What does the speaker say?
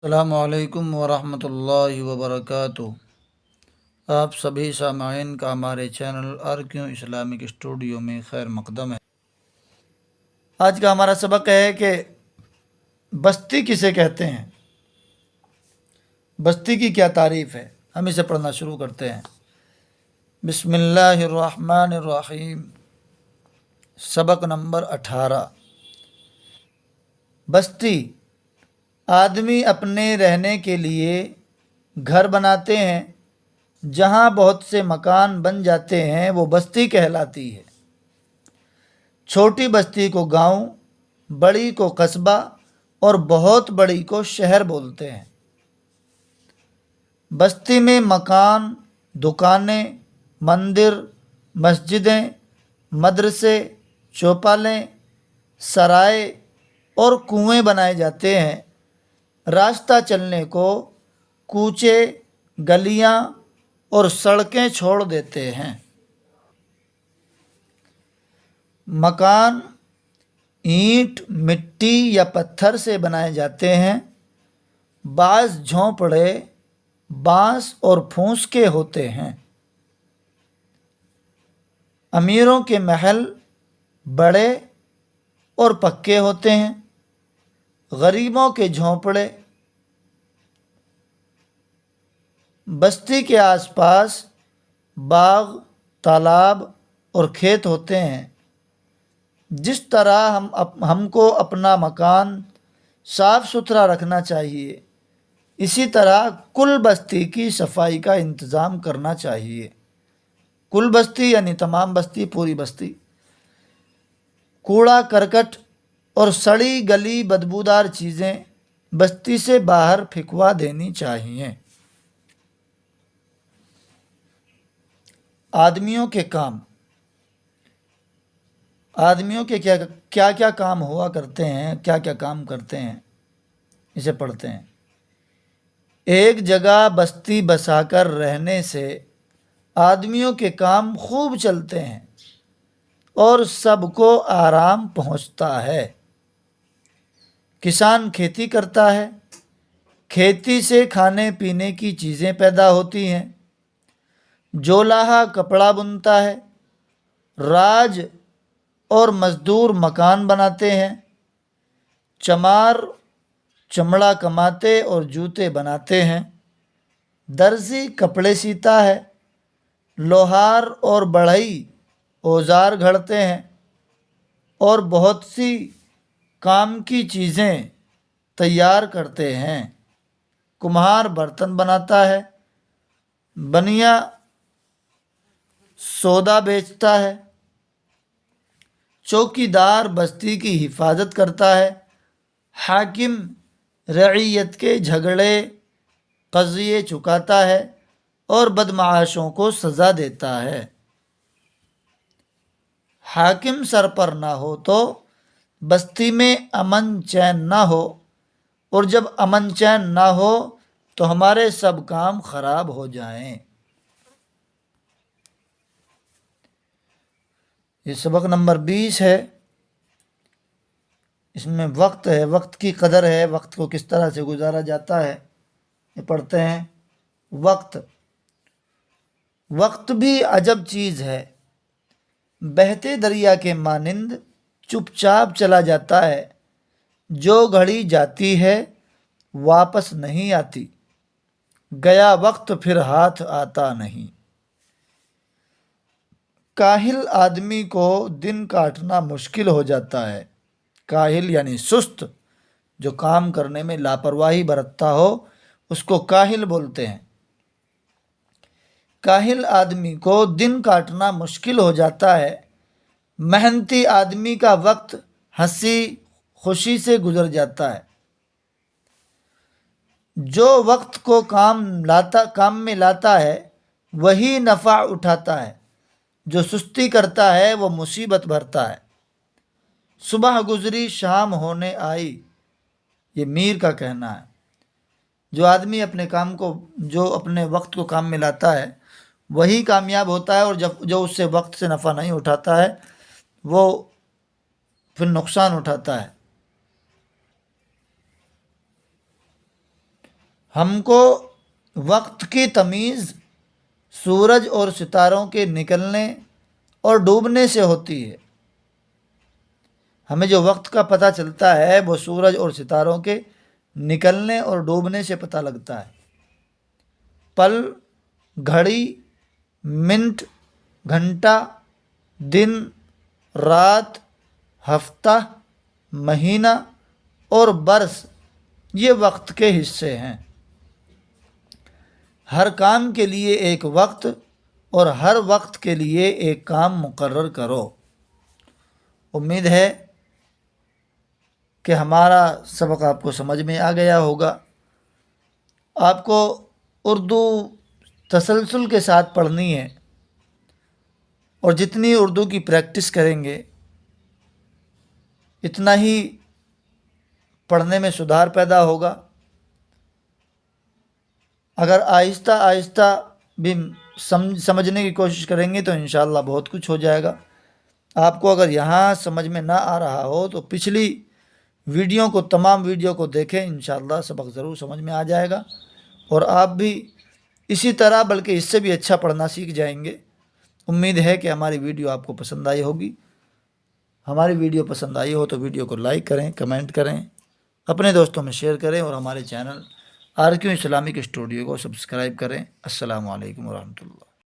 السلام علیکم ورحمۃ اللہ وبرکاتہ۔ آپ سبھی سامعین کا ہمارے channel R Q Islamic studio میں خیر مقدم ہے۔ آج کا ہمارا سبق ہے کہ بستی کسے کہتے ہیں، بستی کی کیا تعریف ہے۔ ہم اسے پڑھنا شروع کرتے ہیں۔ بسم اللہ الرحمن الرحیم۔ سبق نمبر 18۔ بستی آدمی اپنے رہنے کے لیے گھر بناتے ہیں، جہاں بہت سے مکان بن جاتے ہیں وہ بستی کہلاتی ہے۔ چھوٹی بستی کو گاؤں، بڑی کو قصبہ اور بہت بڑی کو شہر بولتے ہیں۔ بستی میں مکان، دکانیں، مندر، مسجدیں، مدرسے، چوپالیں، سرائے اور کنویں بنائے جاتے ہیں۔ راستہ چلنے کو کوچے، گلیاں اور سڑکیں چھوڑ دیتے ہیں۔ مکان اینٹ، مٹی یا پتھر سے بنائے جاتے ہیں۔ بعض جھونپڑے بانس اور پھوس کے ہوتے ہیں۔ امیروں کے محل بڑے اور پکے ہوتے ہیں، غریبوں کے جھونپڑے۔ بستی کے آس پاس باغ، تالاب اور کھیت ہوتے ہیں۔ جس طرح ہم کو اپنا مکان صاف ستھرا رکھنا چاہیے، اسی طرح کل بستی کی صفائی کا انتظام کرنا چاہیے۔ کل بستی یعنی تمام بستی، پوری بستی۔ کوڑا کرکٹ اور سڑی گلی بدبودار چیزیں بستی سے باہر پھینکوا دینی چاہیے۔ آدمیوں کے کام۔ آدمیوں کے کیا کیا کام ہوا کرتے ہیں، کیا کیا کام کرتے ہیں، اسے پڑھتے ہیں۔ ایک جگہ بستی بسا کر رہنے سے آدمیوں کے کام خوب چلتے ہیں اور سب کو آرام پہنچتا ہے۔ کسان کھیتی کرتا ہے، کھیتی سے کھانے پینے کی چیزیں پیدا ہوتی ہیں۔ جولاہا کپڑا بنتا ہے، راج اور مزدور مکان بناتے ہیں۔ چمار چمڑا کماتے اور جوتے بناتے ہیں۔ درزی کپڑے سیتا ہے۔ لوہار اور بڑھئی اوزار گھڑتے ہیں اور بہت سی کام کی چیزیں تیار کرتے ہیں۔ کمہار برتن بناتا ہے۔ بنیا سودا بیچتا ہے۔ چوکیدار بستی کی حفاظت کرتا ہے۔ حاکم رعیت کے جھگڑے قضیے چکاتا ہے اور بدمعاشوں کو سزا دیتا ہے۔ حاکم سر پر نہ ہو تو بستی میں امن چین نہ ہو، اور جب امن چین نہ ہو تو ہمارے سب کام خراب ہو جائیں۔ یہ سبق نمبر 20 ہے۔ اس میں وقت ہے، وقت کی قدر ہے، وقت کو کس طرح سے گزارا جاتا ہے، یہ پڑھتے ہیں۔ وقت وقت بھی عجب چیز ہے، بہتے دریا کے مانند چپ چاپ چلا جاتا ہے۔ جو گھڑی جاتی ہے واپس نہیں آتی، گیا وقت پھر ہاتھ آتا نہیں۔ کاہل آدمی کو دن کاٹنا مشکل ہو جاتا ہے۔ کاہل یعنی سست، جو کام کرنے میں لاپرواہی برتتا ہو اس کو کاہل بولتے ہیں۔ کاہل آدمی کو دن کاٹنا مشکل ہو جاتا ہے۔ محنتی آدمی کا وقت ہنسی خوشی سے گزر جاتا ہے۔ جو وقت کو کام میں لاتا ہے وہی نفع اٹھاتا ہے، جو سستی کرتا ہے وہ مصیبت بھرتا ہے۔ صبح گزری شام ہونے آئی، یہ میر کا کہنا ہے۔ جو آدمی جو اپنے وقت کو کام میں لاتا ہے وہی کامیاب ہوتا ہے، اور جو اس سے وقت سے نفع نہیں اٹھاتا ہے وہ پھر نقصان اٹھاتا ہے۔ ہم کو وقت کی تمیز سورج اور ستاروں کے نکلنے اور ڈوبنے سے ہوتی ہے۔ ہمیں جو وقت کا پتہ چلتا ہے وہ سورج اور ستاروں کے نکلنے اور ڈوبنے سے پتہ لگتا ہے۔ پل، گھڑی، منٹ، گھنٹہ، دن، رات، ہفتہ، مہینہ اور برس یہ وقت کے حصے ہیں۔ ہر کام کے لیے ایک وقت اور ہر وقت کے لیے ایک کام مقرر کرو۔ امید ہے کہ ہمارا سبق آپ کو سمجھ میں آ گیا ہوگا۔ آپ کو اردو تسلسل کے ساتھ پڑھنی ہے، اور جتنی اردو کی پریکٹس کریں گے اتنا ہی پڑھنے میں سدھار پیدا ہوگا۔ اگر آہستہ آہستہ بھی سمجھنے کی کوشش کریں گے تو انشاءاللہ بہت کچھ ہو جائے گا۔ آپ کو اگر یہاں سمجھ میں نہ آ رہا ہو تو پچھلی تمام ویڈیو کو دیکھیں، انشاءاللہ سبق ضرور سمجھ میں آ جائے گا، اور آپ بھی اسی طرح بلکہ اس سے بھی اچھا پڑھنا سیکھ جائیں گے۔ امید ہے کہ ہماری ویڈیو آپ کو پسند آئی ہوگی۔ ہماری ویڈیو پسند آئی ہو تو ویڈیو کو لائک کریں، کمنٹ کریں، اپنے دوستوں میں شیئر کریں، اور ہمارے چینل RQ اسلامک اسٹوڈیو کو سبسکرائب کریں۔ السلام علیکم ورحمۃ اللہ۔